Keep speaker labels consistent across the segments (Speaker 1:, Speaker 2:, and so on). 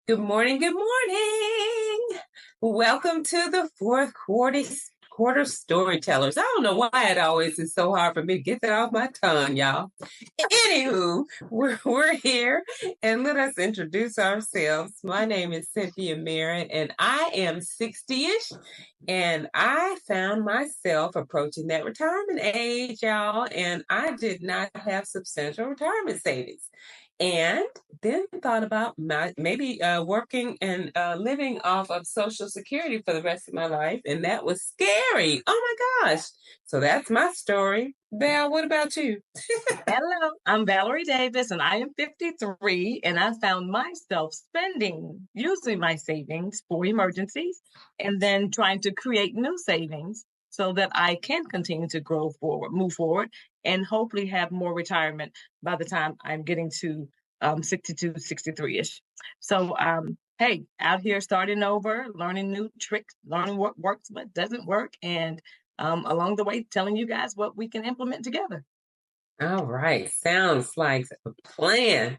Speaker 1: Good morning. Good morning. Welcome to the fourth quarter storytellers. I don't know why it always is so hard for me to get that off my tongue, y'all. Anywho, we're here and let us introduce ourselves. My name is Cynthia Merritt and I am 60-ish and I found myself approaching that retirement age, y'all, and I did not have substantial retirement savings. And then thought about maybe working and living off of Social Security for the rest of my life. And that was scary. Oh my gosh. So that's my story. Val, what about you?
Speaker 2: Hello, I'm Valerie Davis and I am 53 and I found myself using my savings for emergencies and then trying to create new savings so that I can continue to move forward, and hopefully have more retirement by the time I'm getting to 62, 63-ish. So, hey, out here starting over, learning new tricks, learning what works, what doesn't work, and along the way telling you guys what we can implement together.
Speaker 1: All right. Sounds like a plan.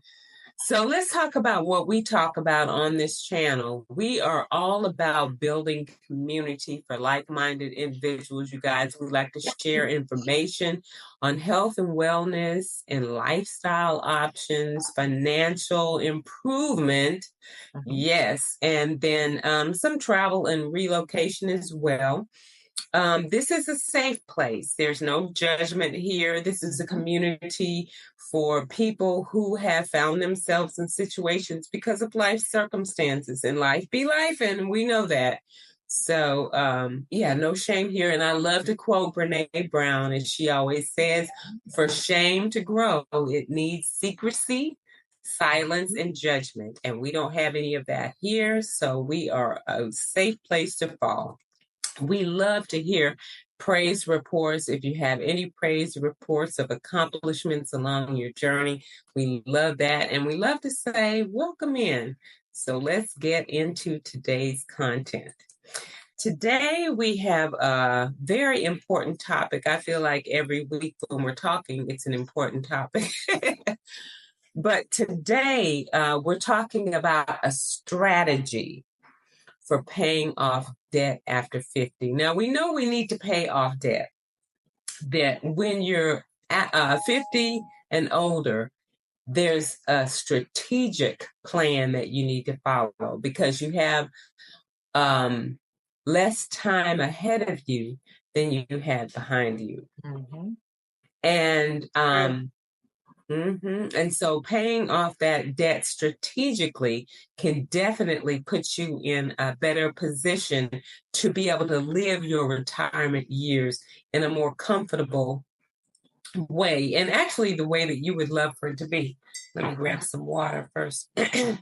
Speaker 1: So let's talk about what we talk about on this channel. We are all about building community for like-minded individuals. You guys, we like to share information on health and wellness and lifestyle options, financial improvement. Yes. And then some travel and relocation as well. This is a safe place. There's no judgment here. This is a community for people who have found themselves in situations because of life circumstances, and life be life, and we know that. So, yeah, no shame here. And I love to quote Brene Brown, as she always says, for shame to grow, it needs secrecy, silence, and judgment. And we don't have any of that here. So we are a safe place to fall. We love to hear praise reports. If you have any praise reports of accomplishments along your journey, we love that. And we love to say, welcome in. So let's get into today's content. Today, we have a very important topic. I feel like every week when we're talking, it's an important topic. But today, we're talking about a strategy for paying off debt after 50. Now, we know we need to pay off debt, that when you're at, 50 and older, there's a strategic plan that you need to follow because you have less time ahead of you than you had behind you. Mm-hmm. And and so paying off that debt strategically can definitely put you in a better position to be able to live your retirement years in a more comfortable way, and actually the way that you would love for it to be. Let me grab some water first.
Speaker 2: I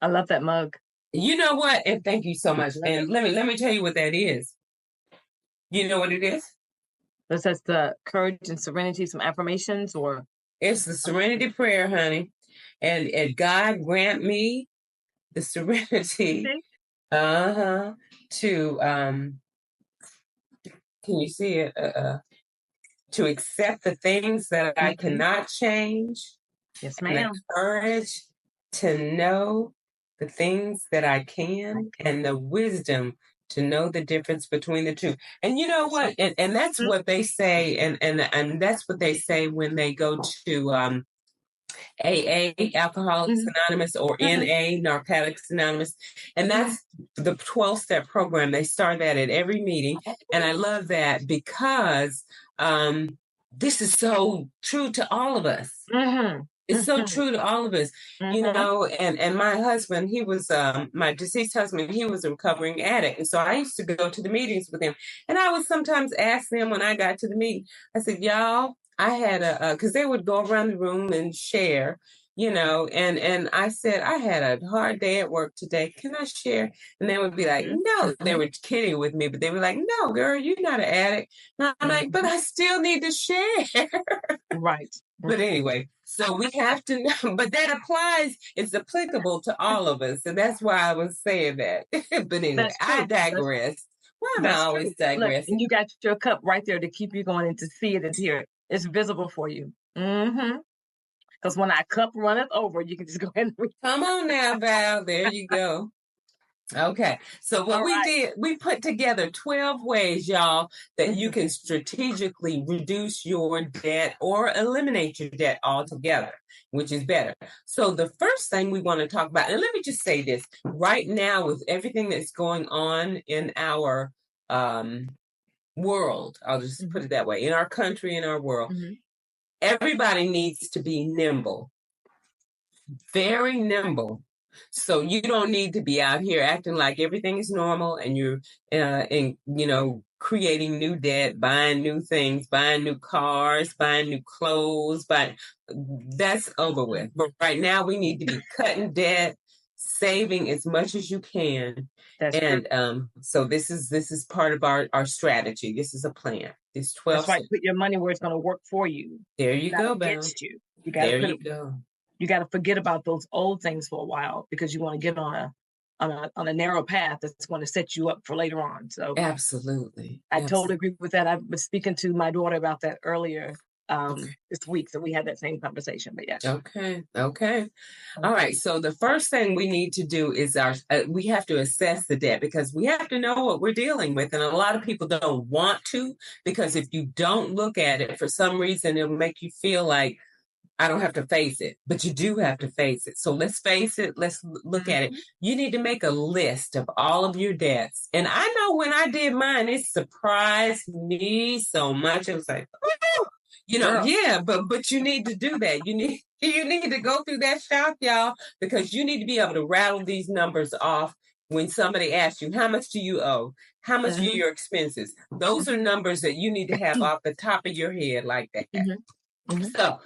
Speaker 2: love that mug.
Speaker 1: You know what? And thank you so much. And let me tell you what that is. You know what it is?
Speaker 2: This says the courage and serenity, some affirmations, or
Speaker 1: it's the serenity prayer, honey. And God grant me the serenity to can you see it? To accept the things that I cannot change.
Speaker 2: Yes, ma'am.
Speaker 1: The courage to know the things that I can, and the wisdom to know the difference between the two. And you know what? And that's what they say, and that's what they say when they go to AA, Alcoholics Anonymous, or NA, Narcotics Anonymous. And that's the 12-step program. They start that at every meeting. And I love that because this is so true to all of us. It's so true to all of us, you know, and my husband, he was, my deceased husband, he was a recovering addict. And so I used to go to the meetings with him. And I would sometimes ask them when I got to the meeting, I said, y'all, I had because they would go around the room and share, you know, and I said, I had a hard day at work today. Can I share? And they would be like, no, they were kidding with me, but they were like, no, girl, you're not an addict. And I'm like, but I still need to share.
Speaker 2: Right.
Speaker 1: But anyway, so we have to know, but that applies, it's applicable to all of us. And that's why I was saying that. But anyway, I digress. Why am I always digressing?
Speaker 2: Look, and you got your cup right there to keep you going and to see it and hear it. It's visible for you. Because when our cup runneth over, you can just go ahead and read.
Speaker 1: Come on now, Val. There you go. Okay. So what
Speaker 2: All
Speaker 1: we
Speaker 2: right.
Speaker 1: did, we put together 12 ways, y'all, that you
Speaker 2: Mhm.
Speaker 1: can strategically reduce your debt or eliminate your debt altogether, which is better. So the first thing we want to talk about, and let me just say this, right now with everything that's going on in our world, I'll just put
Speaker 2: Mhm.
Speaker 1: it that way, in our country, in our world,
Speaker 2: Mhm.
Speaker 1: everybody needs to be nimble, very nimble. So you don't need to be out here acting like everything is normal and you're creating new debt, buying new things, buying new cars, buying new clothes, but that's over with. But right now we need to be cutting debt, saving as much as you can.
Speaker 2: That's true.
Speaker 1: And so this is part of our strategy. This is a plan. This
Speaker 2: That's
Speaker 1: 12
Speaker 2: right.
Speaker 1: steps.
Speaker 2: Put your money where it's going to work for you,
Speaker 1: There you
Speaker 2: not
Speaker 1: go, Belle.
Speaker 2: against you. You got to
Speaker 1: There
Speaker 2: put
Speaker 1: you
Speaker 2: it.
Speaker 1: go.
Speaker 2: You got to forget about those old things for a while because you want to get on a narrow path that's going to set you up for later on. So
Speaker 1: Absolutely.
Speaker 2: I totally
Speaker 1: Absolutely.
Speaker 2: agree with that. I was speaking to my daughter about that earlier
Speaker 1: Okay.
Speaker 2: this week, so we had that same conversation. But yes.
Speaker 1: Okay. Okay. All right. So the first thing we need to do is we have to assess the debt because we have to know what we're dealing with, and a lot of people don't want to because if you don't look at it for some reason, it'll make you feel like I don't have to face it, but you do have to face it. So let's face it. Let's look at it.
Speaker 2: Mhm.
Speaker 1: You need to make a list of all of your debts. And I know when I did mine, it surprised me so much. It was like, oh,
Speaker 2: Girl.
Speaker 1: yeah, but you need to do that. You need to go through that shock, y'all, because you need to be able to rattle these numbers off when somebody asks you, how much do you owe? How much are
Speaker 2: Mhm.
Speaker 1: your expenses? Those are numbers that you need to have off the top of your head like that.
Speaker 2: Mhm. Mhm.
Speaker 1: So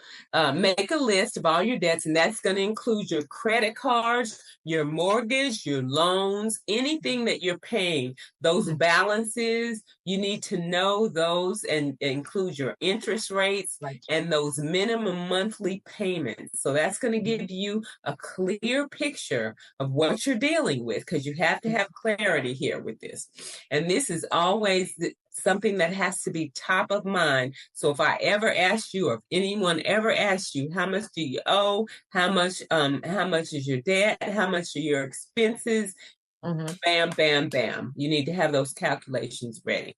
Speaker 1: make a list of all your debts, and that's going to include your credit cards, your mortgage, your loans, anything that you're paying, those
Speaker 2: Mhm.
Speaker 1: balances. You need to know those and include your interest rates
Speaker 2: Right.
Speaker 1: and those minimum monthly payments. So that's going to
Speaker 2: Mhm.
Speaker 1: give you a clear picture of what you're dealing with because you have to have clarity here with this. And this is always something that has to be top of mind. So if I ever ask you, or if anyone ever asks you, how much do you owe? How much is your debt? How much are your expenses?
Speaker 2: Mhm.
Speaker 1: Bam, bam, bam. You need to have those calculations ready.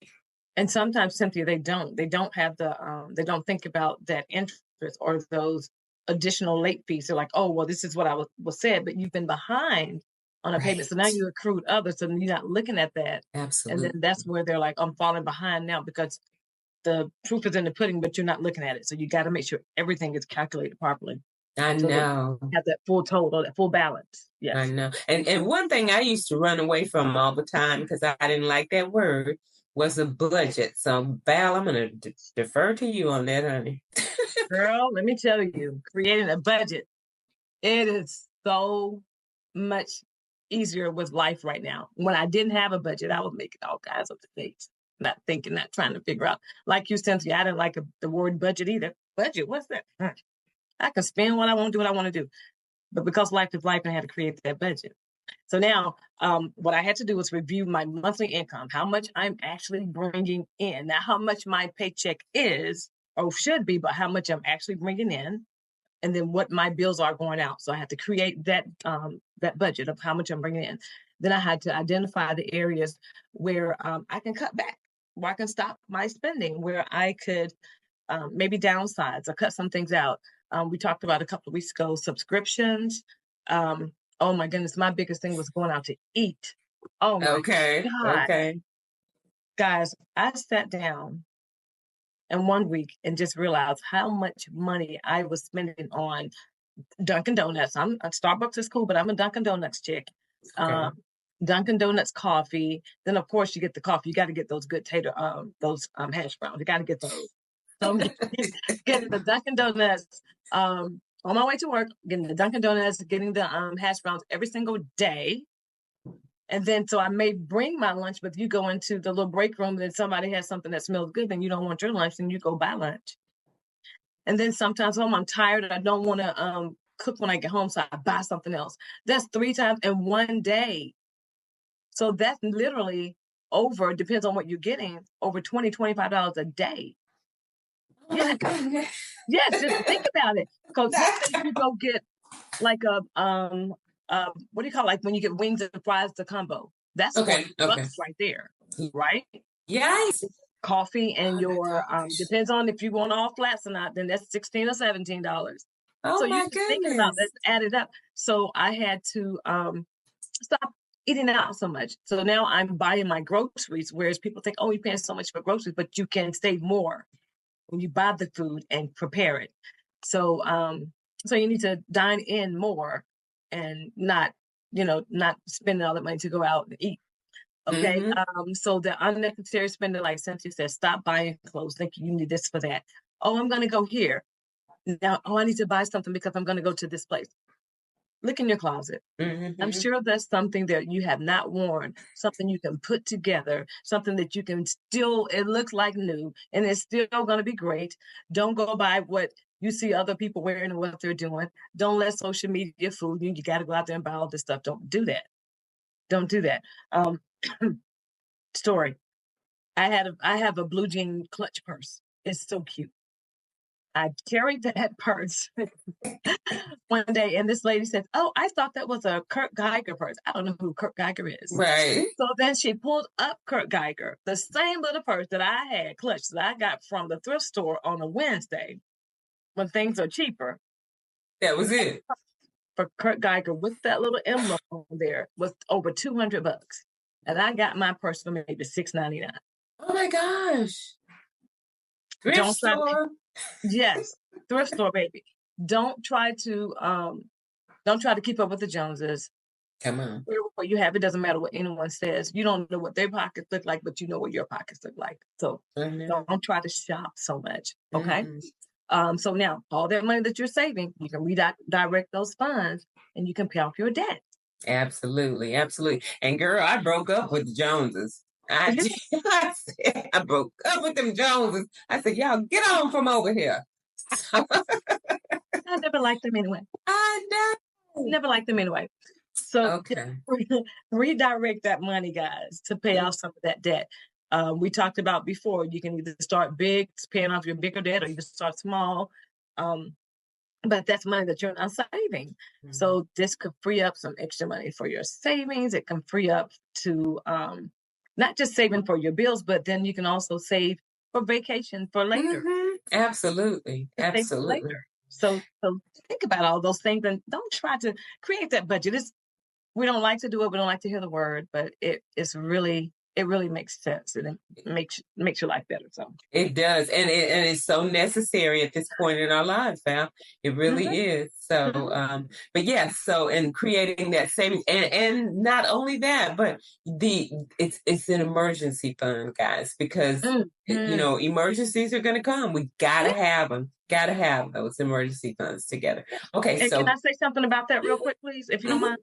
Speaker 2: And sometimes, Cynthia, they don't have they don't think about that interest or those additional late fees. They're like, oh, well, this is what I was said, but you've been behind on a payment. So now
Speaker 1: Right.
Speaker 2: you accrued others, so you're not looking at that. And then
Speaker 1: Absolutely.
Speaker 2: that's where they're like, I'm falling behind now because the proof is in the pudding, but you're not looking at it. So you got to make sure everything is calculated properly
Speaker 1: I
Speaker 2: so that you
Speaker 1: know.
Speaker 2: have that full total, that full balance.
Speaker 1: I
Speaker 2: Yes.
Speaker 1: know. And one thing I used to run away from all the time because I didn't like that word was a budget. So Val, I'm going to defer to you on that, honey.
Speaker 2: Girl, let me tell you, creating a budget, it is so much easier with life right now. When I didn't have a budget, I was making all kinds of mistakes, not thinking, not trying to figure out. Like you, Cynthia, I didn't like the word budget either. Budget, what's that? I can spend what I want to do, what I want to do. But because life is life, I had to create that budget. So now, what I had to do was review my monthly income, how much I'm actually bringing in, not how much my paycheck is or should be, but how much I'm actually bringing in, and then what my bills are going out. So I had to create that budget of how much I'm bringing in. Then I had to identify the areas where I can cut back, where I can stop my spending, where I could maybe downsize or cut some things out. We talked about a couple of weeks ago subscriptions. Oh my goodness, my biggest thing was going out to eat. Oh my
Speaker 1: Okay.
Speaker 2: God,
Speaker 1: Okay.
Speaker 2: guys, I sat down in one week and just realized how much money I was spending on Dunkin' Donuts. I'm Starbucks is cool, but I'm a Dunkin' Donuts chick.
Speaker 1: Okay.
Speaker 2: Um, Dunkin' Donuts coffee. Then of course you get the coffee. You got to get those good those hash browns. You got to get those. So I'm getting the Dunkin' Donuts on my way to work. Getting the Dunkin' Donuts, getting the hash browns every single day. And then so I may bring my lunch, but if you go into the little break room and somebody has something that smells good, then you don't want your lunch, then you go buy lunch. And then sometimes I'm tired and I don't want to cook when I get home, so I buy something else. That's 3 times in one day. So that's literally over, depends on what you're getting, over $20, $25 a day. Yeah,
Speaker 1: my God.
Speaker 2: yes, just think about it. Because let's say you go get like what do you call it? Like when you get wings and fries, the combo. That's
Speaker 1: Okay,
Speaker 2: 40
Speaker 1: okay.
Speaker 2: bucks right there, right?
Speaker 1: Yes.
Speaker 2: Coffee and
Speaker 1: Oh my
Speaker 2: your
Speaker 1: gosh.
Speaker 2: depends on if you want all flats or not, then that's $16 or $17. So
Speaker 1: Oh
Speaker 2: you're
Speaker 1: my
Speaker 2: just thinking about
Speaker 1: goodness.
Speaker 2: let's add it up. So I had to stop eating out so much. So now I'm buying my groceries, whereas people think, oh, you're paying so much for groceries, but you can save more when you buy the food and prepare it. So so you need to dine in more and not, not spending all that money to go out and eat. Okay.
Speaker 1: Mm-hmm.
Speaker 2: So the unnecessary spending, like Cynthia said, stop buying clothes, thinking you need this for that. Oh, I'm gonna go here. Now, oh, I need to buy something because I'm gonna go to this place. Look in your closet. I'm
Speaker 1: Mm-hmm.
Speaker 2: sure there's something that you have not worn, something you can put together, something that you can still, it looks like new and it's still going to be great. Don't go by what you see other people wearing and what they're doing. Don't let social media fool you. You got to go out there and buy all this stuff. Don't do that. Don't do that. Um, story. I have a blue jean clutch purse. It's so cute. I carried that purse one day, and this lady said, "Oh, I thought that was a Kurt Geiger purse. I don't know who Kurt Geiger is."
Speaker 1: Right.
Speaker 2: So then she pulled up Kurt Geiger, the same little purse that I had clutch that I got from the thrift store on a Wednesday when things are cheaper.
Speaker 1: That was it.
Speaker 2: For Kurt Geiger with that little emblem on there was over $200, and I got my purse for maybe $6.99.
Speaker 1: Oh my gosh. Thrift
Speaker 2: Don't try to,
Speaker 1: store.
Speaker 2: yes, thrift store baby. Don't try to don't try to keep up with the Joneses.
Speaker 1: Come on.
Speaker 2: What you have, it doesn't matter what anyone says. You don't know what their pockets look like, but you know what your pockets look like. So
Speaker 1: Mm-hmm.
Speaker 2: don't try to shop so much. Okay.
Speaker 1: Mm-hmm.
Speaker 2: So now all that money that you're saving, you can redirect those funds and you can pay off your debt.
Speaker 1: Absolutely, absolutely. And girl, I broke up with the Joneses. I
Speaker 2: Yeah,
Speaker 1: did. I said I broke up with them Joneses. I said, y'all get on from over here.
Speaker 2: I never liked them anyway.
Speaker 1: I know.
Speaker 2: Never liked them anyway. So
Speaker 1: Okay.
Speaker 2: redirect that money, guys, to pay off some of that debt. We talked about before, you can either start big, paying off your bigger debt, or you can start small. Um, but that's money that you're not saving.
Speaker 1: Mhm.
Speaker 2: So this could free up some extra money for your savings. It can free up to not just saving for your bills, but then you can also save for vacation for later.
Speaker 1: Absolutely,
Speaker 2: Save for
Speaker 1: absolutely.
Speaker 2: later. So think about all those things and don't try to create that budget. We don't like to do it. We don't like to hear the word, but it really makes sense and it makes your life better. So
Speaker 1: It does, and it's so necessary at this point in our lives, Val. It really
Speaker 2: mhm,
Speaker 1: is. So,
Speaker 2: mhm,
Speaker 1: but yes, so and creating that savings, and not only that, but it's an emergency fund, guys, because
Speaker 2: mhm.
Speaker 1: emergencies are going to come. We gotta
Speaker 2: Yeah,
Speaker 1: have them. Gotta have those emergency funds together.
Speaker 2: yeah.
Speaker 1: Okay,
Speaker 2: And can I
Speaker 1: so
Speaker 2: say something about that real quick, please, if you don't
Speaker 1: mhm,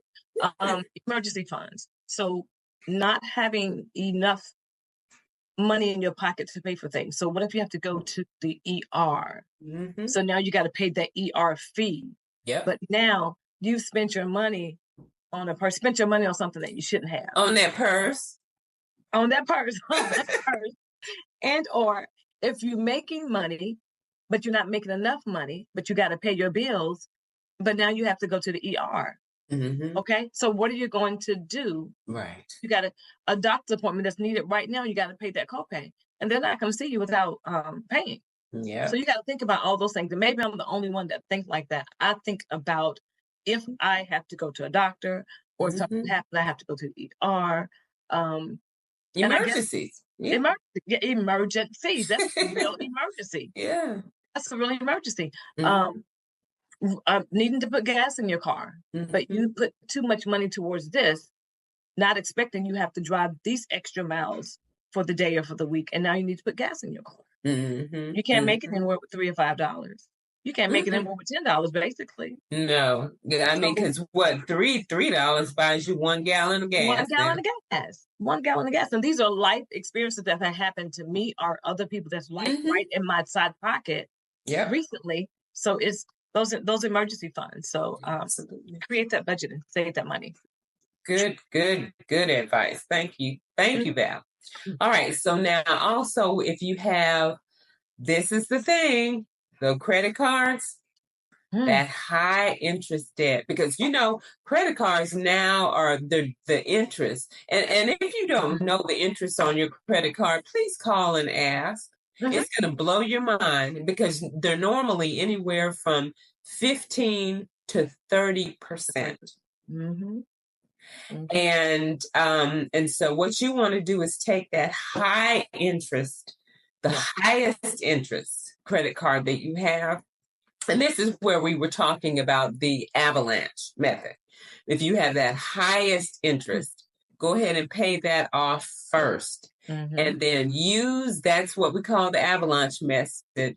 Speaker 2: mind? Emergency funds. So not having enough money in your pocket to pay for things. So what if you have to go to the ER?
Speaker 1: mhm,
Speaker 2: So now you got to pay that ER fee.
Speaker 1: yep,
Speaker 2: But now you've spent your money on a purse, spent your money on something that you shouldn't have.
Speaker 1: on that purse.
Speaker 2: On that purse, on that purse. And or if you're making money, but you're not making enough money, but you got to pay your bills, but now you have to go to the ER.
Speaker 1: Hmm.
Speaker 2: Okay. So what are you going to do?
Speaker 1: Right.
Speaker 2: You got a doctor's appointment that's needed right now. You got to pay that copay. And they're not going to see you without paying. So
Speaker 1: Yep.
Speaker 2: you got to think about all those things. And maybe I'm the only one that thinks like that. I think about if I have to go to a doctor or something
Speaker 1: Hmm.
Speaker 2: happens, I have to go to the ER. And I guess
Speaker 1: Emergencies. Yeah.
Speaker 2: emergency, yeah, emergencies. That's a real emergency.
Speaker 1: Yeah.
Speaker 2: That's a real emergency.
Speaker 1: Hmm.
Speaker 2: Needing to put gas in your car, but
Speaker 1: Hmm.
Speaker 2: you put too much money towards this, not expecting you have to drive these extra miles for the day or for the week, and now you need to put gas in your car.
Speaker 1: Hmm.
Speaker 2: You can't make it
Speaker 1: Hmm.
Speaker 2: anywhere with $3 or $5. You can't make it anywhere with $10, basically.
Speaker 1: No, I mean,
Speaker 2: So
Speaker 1: because what $3 buys you 1 gallon of
Speaker 2: one
Speaker 1: gas
Speaker 2: gallon
Speaker 1: now.
Speaker 2: of gas, 1 gallon of gas, and these are life experiences that have happened to me or other people that's like
Speaker 1: Hmm.
Speaker 2: right in my side pocket
Speaker 1: Yep.
Speaker 2: recently. So it's those emergency funds. So
Speaker 1: Absolutely.
Speaker 2: create that budget and save that money.
Speaker 1: Good, good, good advice. Thank you. Thank you, Val. All right. So now also if you have this is the thing. The credit cards,
Speaker 2: Mm,
Speaker 1: that high interest debt, because credit cards now are the interest, and if you don't
Speaker 2: mhm,
Speaker 1: know the interest on your credit card, please call and ask.
Speaker 2: mhm,
Speaker 1: It's going to blow your mind because they're normally anywhere from 15 to 30%.
Speaker 2: mhm, mhm.
Speaker 1: And so what you want to do is take that high interest, the
Speaker 2: Yeah.
Speaker 1: highest interest credit card that you have, and this is where we were talking about the avalanche method. If you have that highest interest, go ahead and pay that off first.
Speaker 2: Mm-hmm.
Speaker 1: And then that's what we call the avalanche method,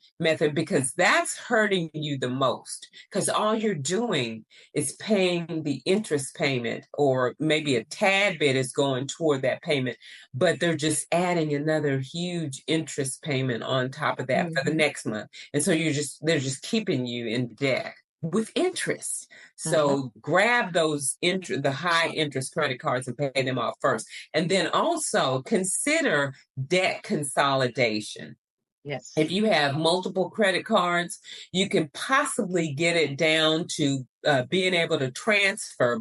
Speaker 1: because that's hurting you the most. Because all you're doing is paying the interest payment, or maybe a tad bit is going toward that payment, but they're just adding another huge interest payment on top of that for the
Speaker 2: Mm-hmm.
Speaker 1: next month. And so they're just keeping you in debt with interest.
Speaker 2: Mm-hmm.
Speaker 1: So grab the high interest credit cards and pay them off first. And then also consider debt consolidation.
Speaker 2: Yes.
Speaker 1: If you have multiple credit cards, you can possibly get it down to being able to transfer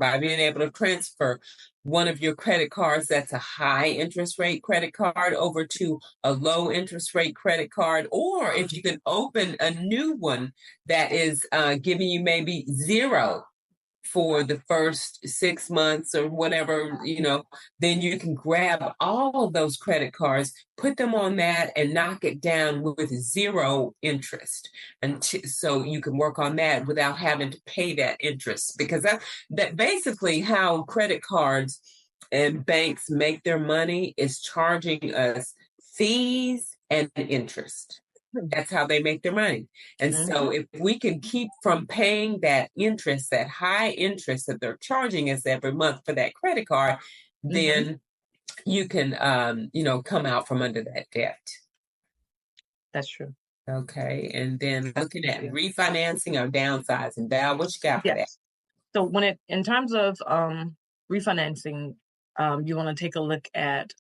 Speaker 1: one of your credit cards that's a high interest rate credit card over to a low interest rate credit card. Or if you can open a new one that is giving you maybe zero for the first 6 months or whatever, then you can grab all of those credit cards, put them on that, and knock it down with zero interest. And so you can work on that without having to pay that interest, because that basically how credit cards and banks make their money is charging us fees and interest. That's how they make their money. And
Speaker 2: Mm-hmm.
Speaker 1: so if we can keep from paying that interest, that high interest that they're charging us every month for that credit card,
Speaker 2: Mm-hmm.
Speaker 1: then you can, come out from under that debt.
Speaker 2: That's true.
Speaker 1: Okay. And then
Speaker 2: That's
Speaker 1: looking at
Speaker 2: true.
Speaker 1: refinancing or downsizing. Val, what you got for that?
Speaker 2: Yes. So in terms of refinancing, you want to take a look at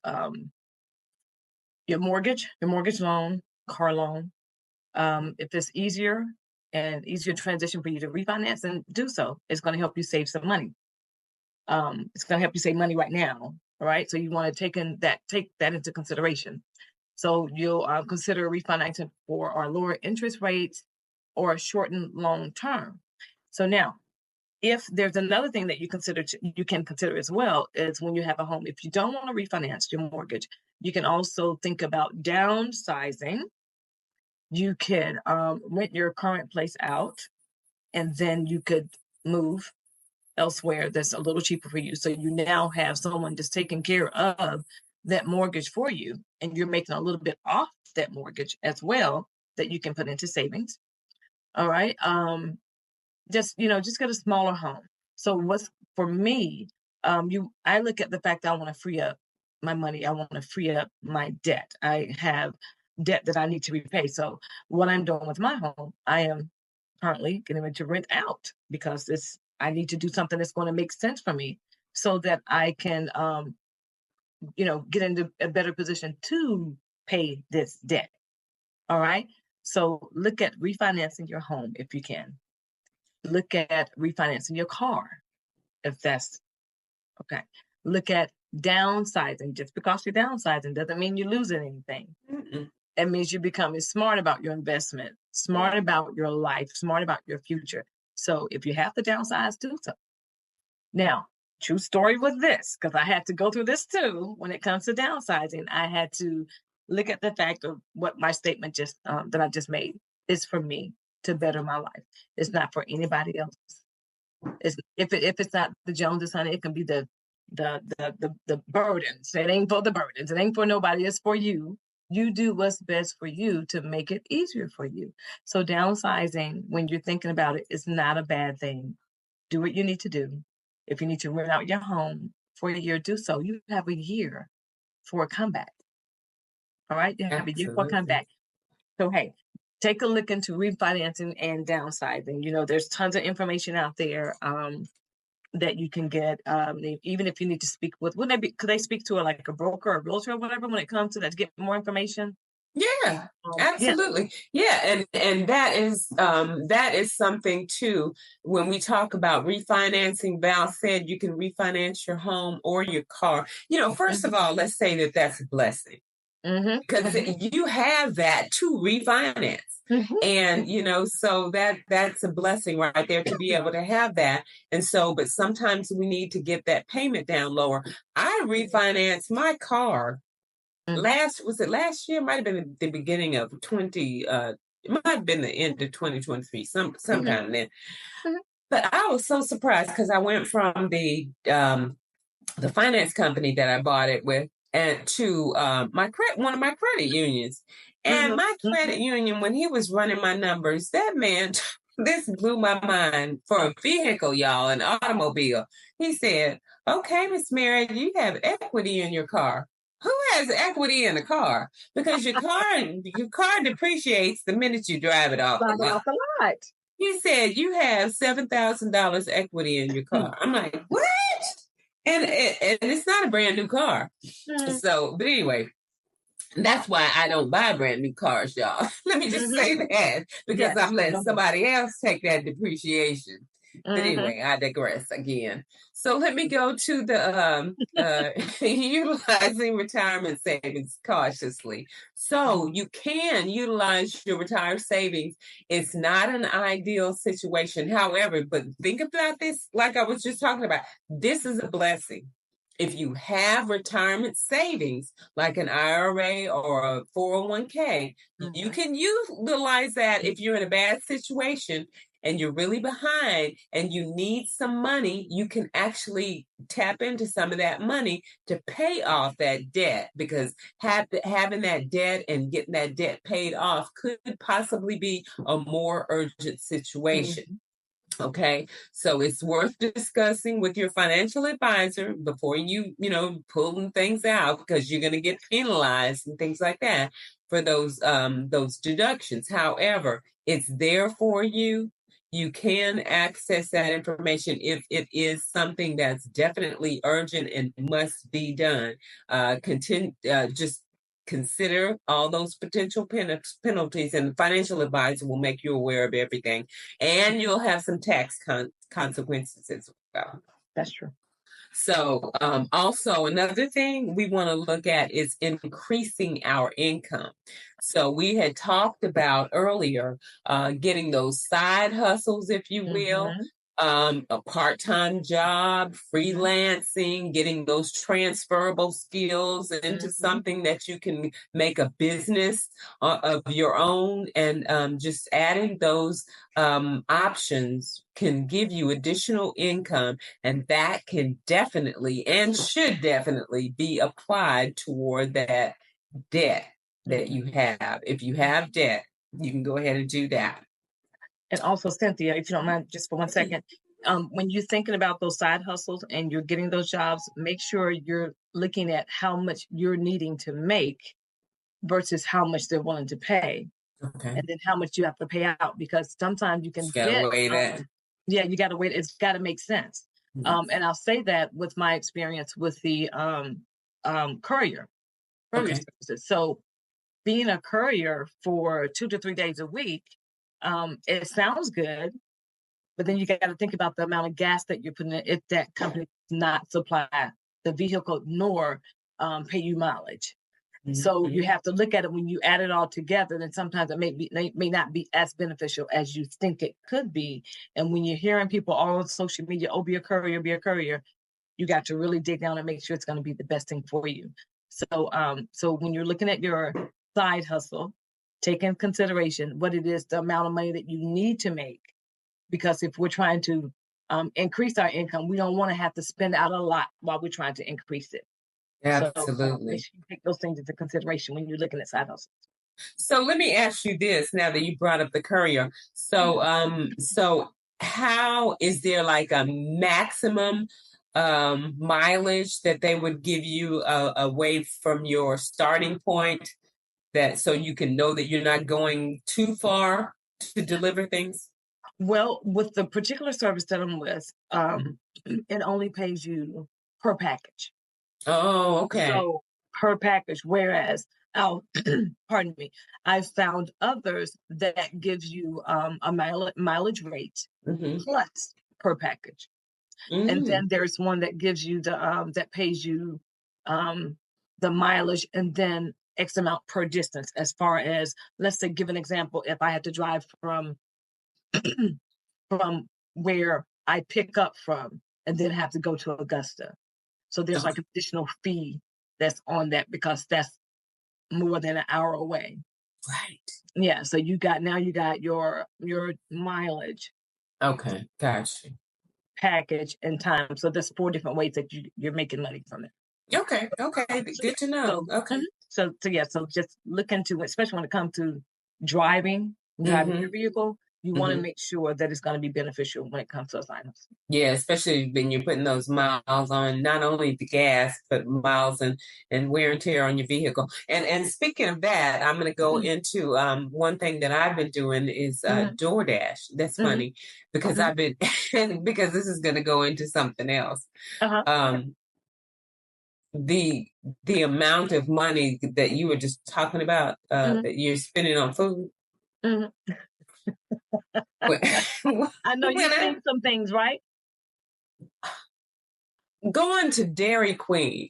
Speaker 2: your mortgage loan, car loan. If it's easier transition for you to refinance, then do so. It's going to help you save some money. It's going to help you save money right now. All right. So you want to take that into consideration. So you'll consider refinancing for our lower interest rates or a shortened long term. So now, if there's another thing that you can consider as well, is when you have a home. If you don't want to refinance your mortgage, you can also think about downsizing. You can rent your current place out, and then you could move elsewhere that's a little cheaper for you. So you now have someone just taking care of that mortgage for you, and you're making a little bit off that mortgage as well that you can put into savings. All right. Just get a smaller home. So what's for me, I look at the fact that I want to free up my money. I want to free up my debt. I have debt that I need to repay. So what I'm doing with my home, I am currently getting ready to rent out because I need to do something that's going to make sense for me so that I can get into a better position to pay this debt. All right. So look at refinancing your home if you can. Look at refinancing your car if that's okay. Look at downsizing. Just because you're downsizing doesn't mean you're losing anything.
Speaker 1: Mm-mm.
Speaker 2: It means you're becoming smart about your investment, smart about your life, smart about your future. So if you have to downsize, do so. Now, true story was this, because I had to go through this too. When it comes to downsizing, I had to look at the fact of what my statement that I just made is for me to better my life. It's not for anybody else. If it's not the Joneses, honey, it can be the burdens. It ain't for the burdens. It ain't for nobody. It's for you. You do what's best for you to make it easier for you. So downsizing, when you're thinking about it, is not a bad thing. Do what you need to do. If you need to rent out your home for a year, do so. You have a year for a comeback. All right, you have a year for a
Speaker 1: Absolutely.
Speaker 2: comeback. So hey, take a look into refinancing and downsizing. There's tons of information out there. That you can get, even if you need to speak with, could they speak to like a broker or realtor or whatever when it comes to that to get more information?
Speaker 1: Yeah,
Speaker 2: Yeah.
Speaker 1: absolutely. Yeah, and that is something too. When we talk about refinancing, Val said you can refinance your home or your car. You know, first of
Speaker 2: Mhm,
Speaker 1: all, let's say that that's a blessing
Speaker 2: mhm,
Speaker 1: because
Speaker 2: mhm,
Speaker 1: you have that to refinance.
Speaker 2: mhm,
Speaker 1: And so that's a blessing right there to be able to have that. And so, but sometimes we need to get that payment down lower. I refinanced my car
Speaker 2: mhm,
Speaker 1: last year? Might have been the beginning of 20 it might have been the end of 2023,
Speaker 2: mhm,
Speaker 1: sometime then.
Speaker 2: mhm,
Speaker 1: But I was so surprised because I went from the finance company that I bought it with and to my credit one of my credit unions. And
Speaker 2: mhm,
Speaker 1: my
Speaker 2: mhm.
Speaker 1: credit union, when he was running my numbers, that man this blew my mind for a vehicle, y'all, an automobile. He said, "Okay, Miss Mary, you have equity in your car." Who has equity in a car? Because your car depreciates the minute you drive it off the
Speaker 2: Started
Speaker 1: lot.
Speaker 2: off a lot.
Speaker 1: He said you have $7,000 equity in your
Speaker 2: Mm,
Speaker 1: car. I'm like, what? And it's not a brand new car.
Speaker 2: mm,
Speaker 1: So, but anyway, that's why I don't buy brand new cars, y'all. Let me just
Speaker 2: mhm.
Speaker 1: say that because
Speaker 2: Yes.
Speaker 1: I'm letting
Speaker 2: Mhm,
Speaker 1: somebody else take that depreciation. But
Speaker 2: mhm,
Speaker 1: anyway, I digress again. So let me go to the utilizing retirement savings cautiously. So you can utilize your retired savings. It's not an ideal situation. However, but think about this, like I was just talking about, this is a blessing. If you have retirement savings, like an IRA or a 401k, you
Speaker 2: mhm,
Speaker 1: can utilize that if you're in a bad situation and you're really behind and you need some money, you can actually tap into some of that money to pay off that debt because having that debt and getting that debt paid off could possibly be a more urgent situation.
Speaker 2: mhm,
Speaker 1: Okay, so it's worth discussing with your financial advisor before pulling things out because you're going to get penalized and things like that for those deductions. However, it's there for you. You can access that information if it is something that's definitely urgent and must be done. Just consider all those potential penalties, and the financial advisor will make you aware of everything, and you'll have some tax consequences as well.
Speaker 2: That's true.
Speaker 1: So, also another thing we want to look at is increasing our income. So, we had talked about earlier getting those side hustles, if you will,
Speaker 2: Mhm,
Speaker 1: a part-time job,
Speaker 2: mhm,
Speaker 1: freelancing, getting those transferable skills into
Speaker 2: mhm,
Speaker 1: something that you can make a business of your own, and just adding those options can give you additional income, and that can definitely and should definitely be applied toward that debt that
Speaker 2: mhm.
Speaker 1: you have. If you have debt, you can go ahead and do that.
Speaker 2: And also, Cynthia, if you don't mind, just for 1 second, when you're thinking about those side hustles and you're getting those jobs, make sure you're looking at how much you're needing to make versus how much they're willing to pay,
Speaker 1: Okay.
Speaker 2: and then how much you have to pay out. Because sometimes you can
Speaker 1: Just gotta
Speaker 2: get,
Speaker 1: weigh that.
Speaker 2: yeah, you got to wait. It's got to make sense. And I'll say that with my experience with the courier
Speaker 1: Okay.
Speaker 2: services. So being a courier for 2 to 3 days a week, it sounds good, but then you got to think about the amount of gas that you're putting in if that company does not supply the vehicle nor pay you mileage. So you
Speaker 1: Mhm.
Speaker 2: have to look at it when you add it all together. Then sometimes it may not be as beneficial as you think it could be. And when you're hearing people all on social media, "Oh, be a courier," you got to really dig down and make sure it's going to be the best thing for you. So when you're looking at your side hustle, take in consideration what it is, the amount of money that you need to make, because if we're trying to increase our income, we don't want to have to spend out a lot while we're trying to increase it. So make
Speaker 1: Absolutely.
Speaker 2: sure you take those things into consideration when you're looking at side hustles.
Speaker 1: So let me ask you this now that you brought up the courier. So how is there like a maximum mileage that they would give you away from your starting point, that so you can know that you're not going too far to deliver things?
Speaker 2: Well, with the particular service that I'm with,
Speaker 1: Mhm.
Speaker 2: it only pays you per package.
Speaker 1: Oh, okay.
Speaker 2: So per package, whereas Oh, pardon me. I've found others that gives you a mileage rate
Speaker 1: Mm-hmm.
Speaker 2: plus per package. And
Speaker 1: Mm.
Speaker 2: then there's one that gives you that pays you um, the mileage and then X amount per distance. As far as, let's say, give an example, if I had to drive from where I pick up from and then have to go to Augusta. So there's
Speaker 1: Okay.
Speaker 2: like additional fee that's on that because that's more than an hour away.
Speaker 1: Right.
Speaker 2: Yeah, so you got your mileage,
Speaker 1: Okay. Gotcha.
Speaker 2: package, and time. So there's four different ways that you're making money from it.
Speaker 1: Okay. Okay.
Speaker 2: So yeah,
Speaker 1: Good to know.
Speaker 2: so
Speaker 1: Okay.
Speaker 2: yeah, so just look into it, especially when it comes to driving
Speaker 1: Mm-hmm.
Speaker 2: your vehicle. You want to
Speaker 1: Mm-hmm.
Speaker 2: make sure that it's going to be beneficial when it comes to assignments.
Speaker 1: Yeah, especially when you're putting those miles on not only the gas, but miles and wear and tear on your vehicle. And speaking of that, I'm going to go
Speaker 2: Mhm,
Speaker 1: into one thing that I've been doing is
Speaker 2: mhm,
Speaker 1: DoorDash. That's
Speaker 2: mhm,
Speaker 1: funny because
Speaker 2: mhm.
Speaker 1: I've been because this is going to go into something else.
Speaker 2: Uh-huh.
Speaker 1: Um, the the amount of money that you were just talking about
Speaker 2: Mhm,
Speaker 1: that you're spending on food.
Speaker 2: mhm.
Speaker 1: When,
Speaker 2: I know
Speaker 1: when
Speaker 2: you've
Speaker 1: I
Speaker 2: seen some things, right?
Speaker 1: going to Dairy Queen.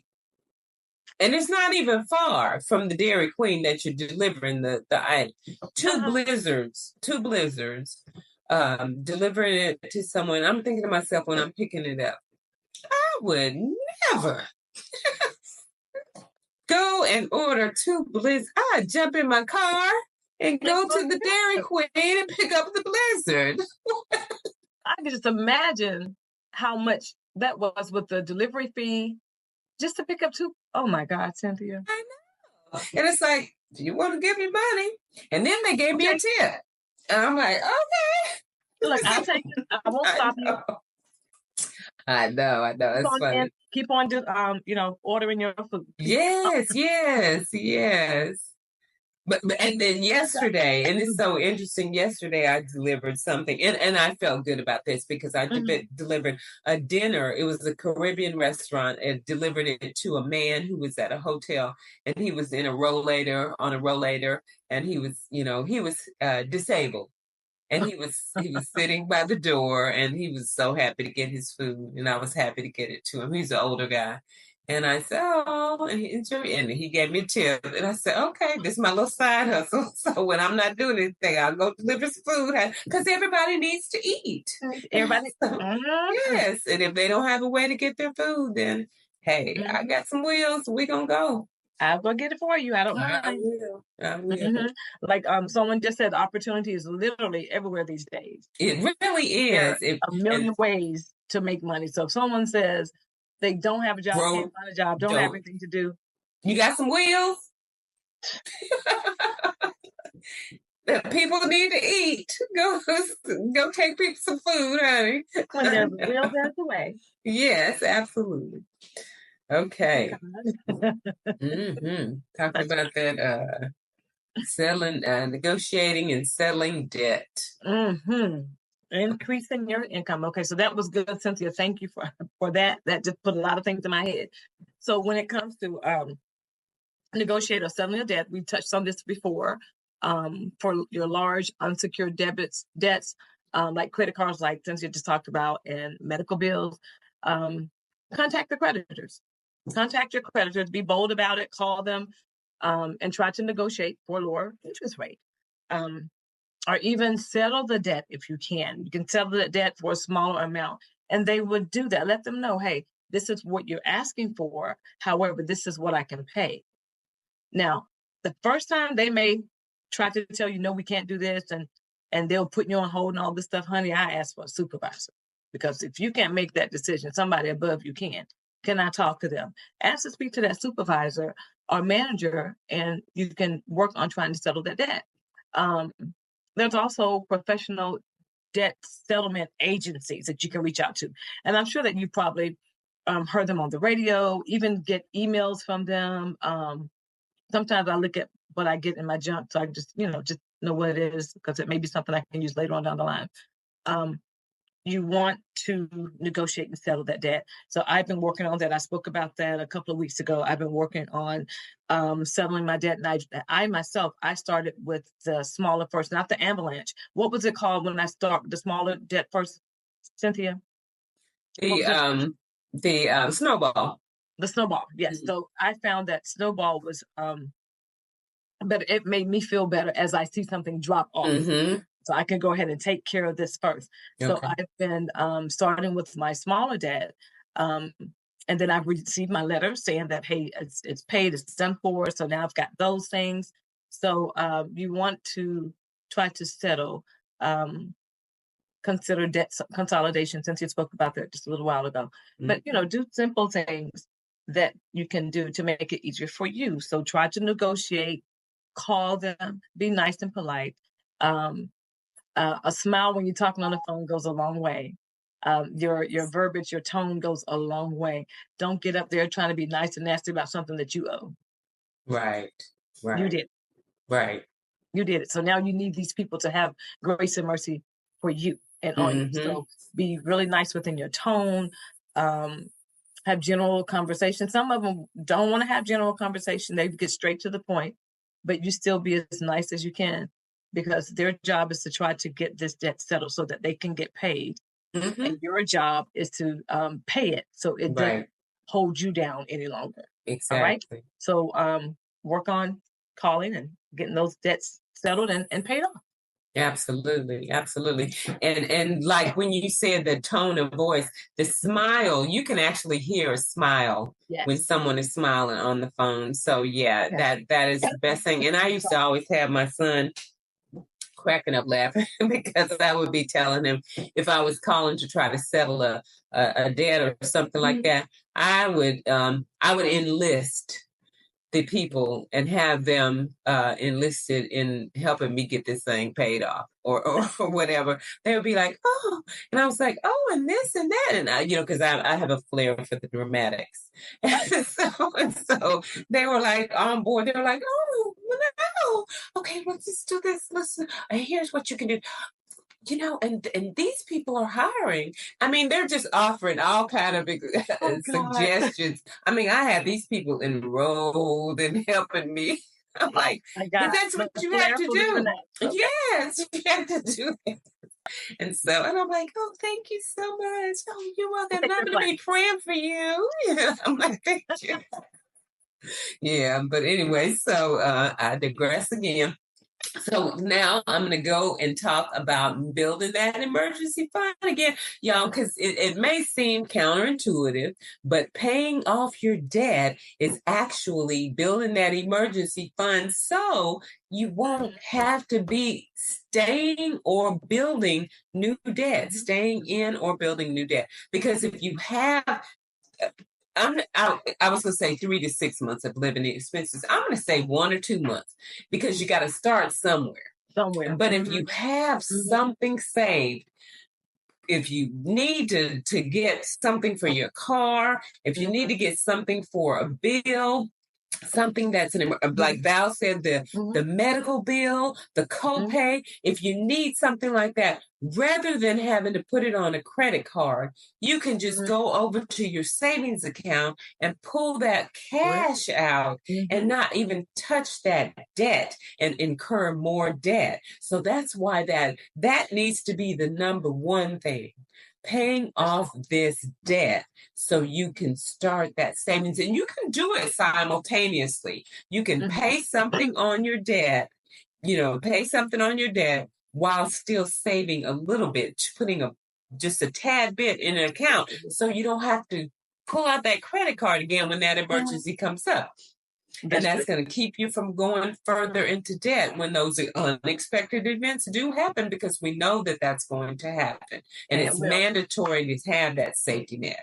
Speaker 1: And it's not even far from the Dairy Queen that you're delivering the item.
Speaker 2: Uh-huh.
Speaker 1: Two blizzards, delivering it to someone. I'm thinking to myself when I'm picking it up, I would never go and order two blizzards. I'd jump in my car and
Speaker 2: And
Speaker 1: go
Speaker 2: go
Speaker 1: to the
Speaker 2: get
Speaker 1: Dairy
Speaker 2: it.
Speaker 1: Queen and pick up the blizzard.
Speaker 2: I can just imagine how much that was with the delivery fee just to pick up two. Oh my God, Cynthia.
Speaker 1: I know. And it's like, do you want to give me money? And then they gave
Speaker 2: I'll
Speaker 1: me a
Speaker 2: take it.
Speaker 1: tip. And I'm like,
Speaker 2: Look, I'll
Speaker 1: okay.
Speaker 2: take it. I won't
Speaker 1: I
Speaker 2: stop you.
Speaker 1: know. I know. It's funny.
Speaker 2: Keep on ordering your food.
Speaker 1: Yes, yes, yes. But and then yesterday, and it's so interesting. Yesterday, I delivered something, and I felt good about this because I
Speaker 2: Mhm.
Speaker 1: delivered a dinner. It was a Caribbean restaurant, and delivered it to a man who was at a hotel, and he was in a rollator on a rollator, and he was disabled, and he was sitting by the door, and he was so happy to get his food, and I was happy to get it to him. He's an older guy. And I said, oh, and he gave me a tip. And I said, okay, this is my little side hustle. So when I'm not doing anything, I'll go deliver some food because everybody needs to eat.
Speaker 2: Everybody.
Speaker 1: So,
Speaker 2: Mhm.
Speaker 1: yes. And if they don't have a way to get their food, then hey, I
Speaker 2: Mhm.
Speaker 1: got some wheels. We're going to go.
Speaker 2: I'll go get it for you. I don't
Speaker 1: I
Speaker 2: mind.
Speaker 1: will. I will.
Speaker 2: Mhm. Like someone just said, opportunity is literally everywhere these days.
Speaker 1: It really
Speaker 2: There are
Speaker 1: is.
Speaker 2: a million ways to make money. So if someone says they don't have a job, can't
Speaker 1: Bro,
Speaker 2: find a job, don't have
Speaker 1: don't.
Speaker 2: anything to do,
Speaker 1: You got some wheels? That people need to eat. Go take people some food, honey.
Speaker 2: when there's a will, there's a way.
Speaker 1: Yes, absolutely.
Speaker 2: Oh
Speaker 1: Okay.
Speaker 2: God.
Speaker 1: Talking
Speaker 2: That's
Speaker 1: about that selling negotiating and settling debt.
Speaker 2: hmm increasing your income. Okay, so that was good, Cynthia. Thank you for that. That just put a lot of things in my head. So when it comes to negotiate or settling a debt, we touched on this before. For your large unsecured debts, like credit cards, like Cynthia just talked about, and medical bills, um, contact the creditors. Contact your creditors. Be bold about it. Call them, and try to negotiate for a lower interest rate. Um, or even settle the debt if you can. You can settle the debt for a smaller amount, and they would do that. Let them know, hey, this is what you're asking for. However, this is what I can pay. Now, the first time they may try to tell you, no, we can't do this, and they'll put you on hold and all this stuff. Honey, I asked for a supervisor because if you can't make that decision, somebody above you can. Can I talk to them? Ask to speak to that supervisor or manager, and you can work on trying to settle that debt. Um, there's also professional debt settlement agencies that you can reach out to. And I'm sure that you probably heard them on the radio, even get emails from them. Sometimes I look at what I get in my junk so I can just know what it is because it may be something I can use later on down the line. Um, you want to negotiate and settle that debt. So I've been working on that. I spoke about that a couple of weeks ago. I've been working on settling my debt. And I myself, I started with the smaller first, not the avalanche. What was it called when I start the smaller debt first, Cynthia? What was it?
Speaker 1: The snowball.
Speaker 2: The snowball. Yes.
Speaker 1: Mhm.
Speaker 2: So I found that snowball was, but it made me feel better as I see something drop off.
Speaker 1: Mm-hmm.
Speaker 2: So I can go ahead and take care of this first. So
Speaker 1: Okay.
Speaker 2: I've been starting with my smaller debt. Um, and then I've received my letter saying that, hey, it's paid, it's done for. So now I've got those things. So you want to try to settle, consider debt consolidation, since you spoke about that just a little while ago. But, do simple things that you can do to make it easier for you. So try to negotiate, call them, be nice and polite. Um, a smile when you're talking on the phone goes a long way. Your verbiage, your tone goes a long way. Don't get up there trying to be nice and nasty about something that you owe.
Speaker 1: Right.
Speaker 2: You
Speaker 1: Right.
Speaker 2: did.
Speaker 1: Right.
Speaker 2: You did it. So now you need these people to have grace and mercy for you and on you.
Speaker 1: Mm-hmm.
Speaker 2: So be really nice within your tone. Um, have general conversation. Some of them don't want to have general conversation. They get straight to the point, but you still be as nice as you can, because their job is to try to get this debt settled so that they can get paid.
Speaker 1: Mm-hmm.
Speaker 2: And your job is to pay it so it doesn't
Speaker 1: Right.
Speaker 2: hold you down any longer. All right.
Speaker 1: Exactly.
Speaker 2: So work on calling and getting those debts settled and paid off.
Speaker 1: Absolutely, absolutely. And like when you said the tone of voice, the smile, you can actually hear a smile when
Speaker 2: Yes.
Speaker 1: someone is smiling on the phone. So yeah,
Speaker 2: Yes.
Speaker 1: that is the best thing. And I used to always have my son cracking up laughing because I would be telling him if I was calling to try to settle a debt or something like that, I would enlist the people and have them enlisted in helping me get this thing paid off or whatever. They would be like, oh, and I was like, oh, and this and that. And because I have a flair for the dramatics. And so they were like on board. They were like, oh, no. Okay, let's just do this. Listen, and here's what you can do. And these people are hiring. I mean, they're just offering all kind of
Speaker 2: Oh God.
Speaker 1: suggestions. I mean, I have these people enrolled and helping me. I'm like,
Speaker 2: I
Speaker 1: because
Speaker 2: got
Speaker 1: that's what
Speaker 2: the
Speaker 1: you have
Speaker 2: flair
Speaker 1: to
Speaker 2: for the
Speaker 1: do.
Speaker 2: dramatic. Okay.
Speaker 1: Yes, you have to do it. And I'm like, oh, thank you so much. Oh, you're welcome. And I'm
Speaker 2: Just
Speaker 1: going to
Speaker 2: like,
Speaker 1: be praying for you. I'm like, thank you. Yeah, but anyway, so I digress again. So now I'm going to go and talk about building that emergency fund again, y'all, because it may seem counterintuitive, but paying off your debt is actually building that emergency fund so you won't have to be staying or building new debt, staying in or building new debt. Because if you have I was going to say 3 to 6 months of living expenses. I'm going to say 1 or 2 months because you got to start somewhere.
Speaker 2: somewhere.
Speaker 1: But if you have something saved, if you need to get something for your car, if you need to get something for a bill, something that's like Val said, the medical bill, the copay, if you need something like that, rather than having to put it on a credit card, you can just go over to your savings account and pull that cash out and not even touch that debt and incur more debt. So that's why that needs to be the number one thing. Paying off this debt so you can start that savings, and you can do it simultaneously. You can pay something on your debt, pay something on your debt while still saving a little bit, putting just a tad bit in an account so you don't have to pull out that credit card again when that emergency comes up. And that's going to keep you from going further into debt when those unexpected events do happen, because we know that that's going to happen. And it's mandatory to have that safety net.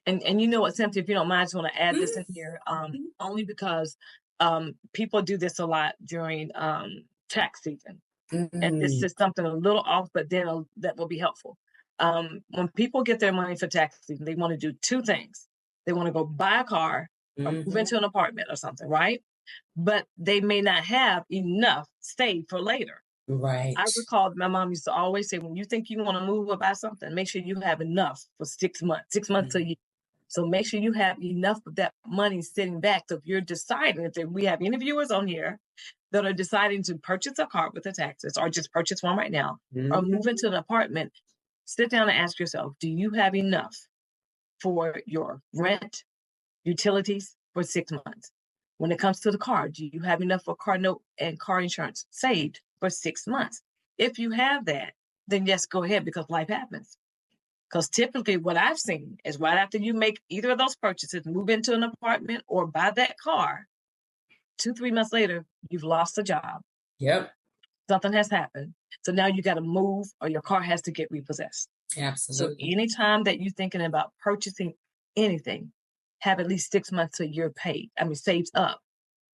Speaker 2: And you know what, Cynthia, if you don't mind, I just want to add this in here, only because people do this a lot during tax season. And this is something a little off, but then that will be helpful. When people get their money for tax season, they want to do two things. They want to go buy a car or move into an apartment or something, right? But they may not have enough saved for later.
Speaker 1: Right.
Speaker 2: I recall my mom used to always say, when you think you want to move or buy something, make sure you have enough for 6 months, 6 months to a year. So make sure you have enough of that money sitting back. So if you're deciding, if we have any viewers on here that are deciding to purchase a car with the taxes or just purchase one right now or move into an apartment, sit down and ask yourself, do you have enough for your rent, utilities for 6 months? When it comes to the car, do you have enough for car note and car insurance saved for 6 months? If you have that, then yes, go ahead, because life happens. Because typically what I've seen is right after you make either of those purchases, move into an apartment or buy that car, 2, 3 months later, you've lost a job.
Speaker 1: Yep.
Speaker 2: Something has happened. So now you got to move or your car has to get repossessed.
Speaker 1: Absolutely.
Speaker 2: So anytime that you're thinking about purchasing anything, have at least 6 months to your pay. Saved up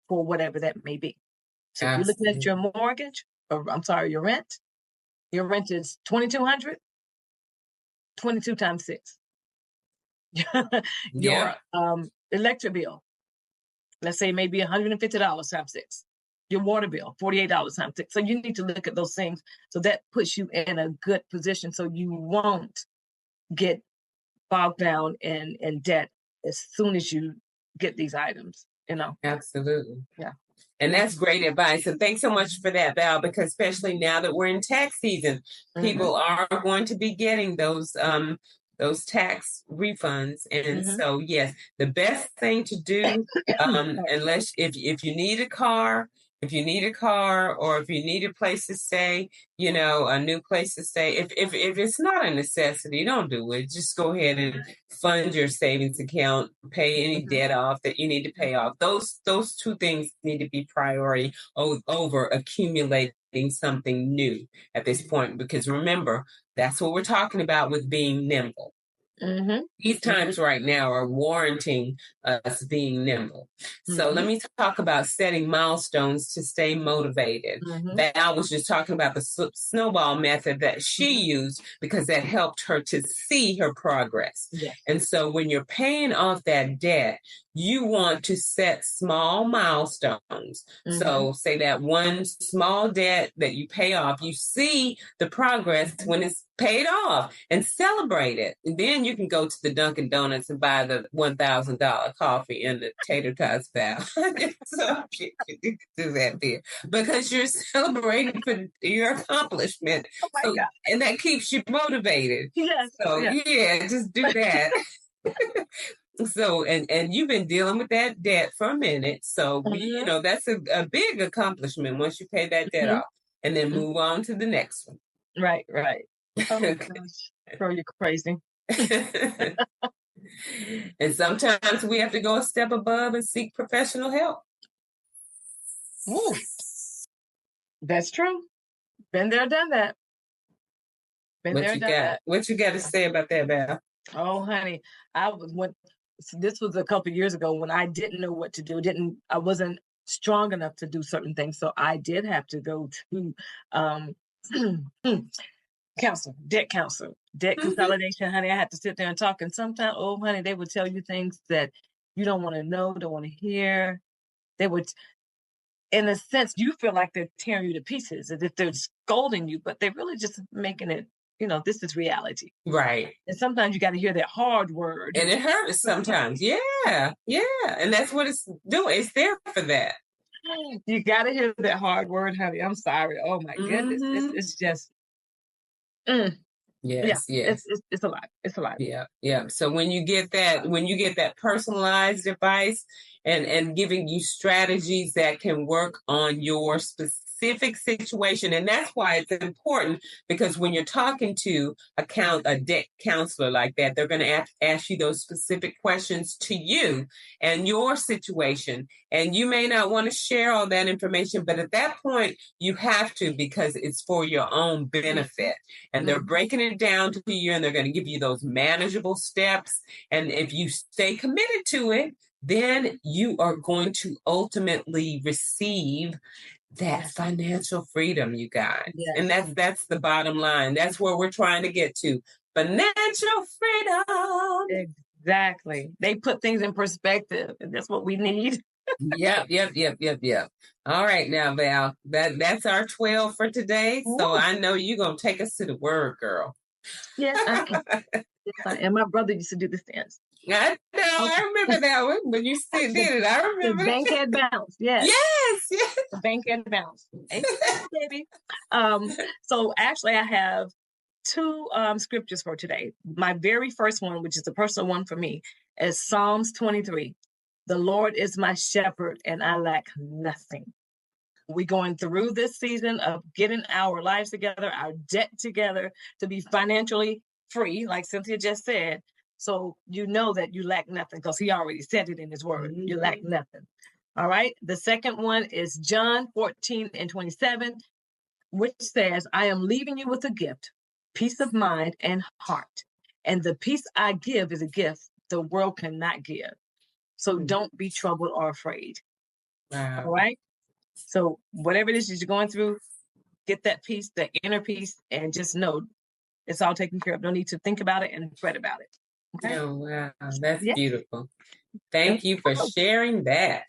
Speaker 2: for whatever that may be. So if you're looking at your mortgage, or I'm sorry, your rent is $2,200, 22 times 6. Your electric bill, let's say maybe $150 times 6. Your water bill, $48 times 6. So you need to look at those things. So that puts you in a good position so you won't get bogged down in debt as soon as you get these items,
Speaker 1: Absolutely.
Speaker 2: Yeah.
Speaker 1: And that's great advice. And thanks so much for that, Val, because especially now that we're in tax season, people are going to be getting those tax refunds. And so, yes, the best thing to do, unless if you need a car, or if you need a place to stay, a new place to stay, if it's not a necessity, don't do it. Just go ahead and fund your savings account, pay any debt off that you need to pay off. Those two things need to be priority over accumulating something new at this point, because remember, that's what we're talking about with being nimble. These times right now are warranting us being nimble. So let me talk about setting milestones to stay motivated. Val was just talking about the snowball method that she used because that helped her to see her progress.
Speaker 2: Yes.
Speaker 1: And so when you're paying off that debt, you want to set small milestones. So say that one small debt that you pay off, you see the progress when it's paid off and celebrate it. And then you can go to the Dunkin' Donuts and buy the $1,000 coffee and the tater tots, Val. So you can do that there because you're celebrating for your accomplishment.
Speaker 2: Oh my God.
Speaker 1: And that keeps you motivated.
Speaker 2: Yes.
Speaker 1: So yeah, just do that. So, and you've been dealing with that debt for a minute. So, that's a big accomplishment once you pay that debt off and then move on to the next one.
Speaker 2: Right. Oh my gosh. Bro, you're crazy.
Speaker 1: And sometimes we have to go a step above and seek professional help.
Speaker 2: Ooh. That's true. Been there, done that.
Speaker 1: What you got to say about that, Val?
Speaker 2: Oh, honey, this was a couple of years ago when I didn't know what to do. I wasn't strong enough to do certain things. So I did have to go to debt consolidation, honey. I had to sit there and talk. And sometimes, honey, they would tell you things that you don't want to know, don't want to hear. They would, in a sense, you feel like they're tearing you to pieces as if they're scolding you, but they're really just making it, this is reality.
Speaker 1: Right.
Speaker 2: And sometimes you got to hear that hard word.
Speaker 1: And it hurts sometimes. Yeah. And that's what it's doing. It's there for that.
Speaker 2: You got to hear that hard word, honey. I'm sorry. Oh my goodness. It's just,
Speaker 1: Yes.
Speaker 2: It's a lot. It's a lot.
Speaker 1: Yeah. So when you get that personalized advice and giving you strategies that can work on your specific situation, and that's why it's important, because when you're talking to a debt counselor like that, they're going to ask you those specific questions to you and your situation, and you may not want to share all that information, but at that point you have to, because it's for your own benefit, and they're breaking it down to you, and they're going to give you those manageable steps, and if you stay committed to it, then you are going to ultimately receive that financial freedom, you guys. Yes. And that's the bottom line. That's where we're trying to get to. Financial freedom.
Speaker 2: Exactly. They put things in perspective, and that's what we need.
Speaker 1: Yep. All right now, Val. That's our 12 for today. So
Speaker 2: Woo.
Speaker 1: I know you're gonna take us to the word, girl.
Speaker 2: Yes, I am. Yes, I am. My brother used to do this dance.
Speaker 1: I know,
Speaker 2: Okay.
Speaker 1: I remember that one when you still
Speaker 2: The,
Speaker 1: did it. I
Speaker 2: the
Speaker 1: remember.
Speaker 2: bankhead bounce. Yes.
Speaker 1: Yes.
Speaker 2: The bankhead bounce. Amen, baby. So actually I have two scriptures for today. My very first one, which is a personal one for me, is Psalms 23. The Lord is my shepherd and I lack nothing. We're going through this season of getting our lives together, our debt together to be financially free, like Cynthia just said. So you know that you lack nothing because he already said it in his word. You lack nothing. All right. The second one is John 14:27, which says, I am leaving you with a gift, peace of mind and heart. And the peace I give is a gift the world cannot give. So don't be troubled or afraid.
Speaker 1: Wow.
Speaker 2: All right. So whatever it is that you're going through, get that peace, that inner peace, and just know it's all taken care of. No need to think about it and fret about it. Okay.
Speaker 1: Oh, wow. That's
Speaker 2: Yeah.
Speaker 1: beautiful. Thank you for sharing that.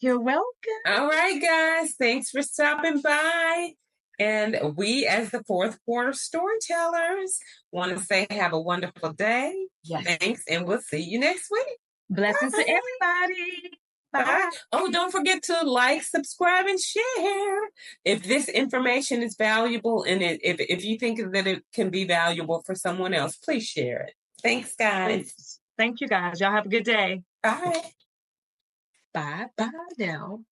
Speaker 2: You're welcome.
Speaker 1: All right, guys. Thanks for stopping by. And we, as the fourth quarter storytellers, want to say have a wonderful day.
Speaker 2: Yes.
Speaker 1: Thanks, and we'll see you next week.
Speaker 2: Blessings to everybody. Bye.
Speaker 1: Oh, don't forget to like, subscribe, and share. If this information is valuable and if you think that it can be valuable for someone else, please share it. Thanks, guys.
Speaker 2: Thank you, guys. Y'all have a good day.
Speaker 1: Bye.
Speaker 2: Bye now.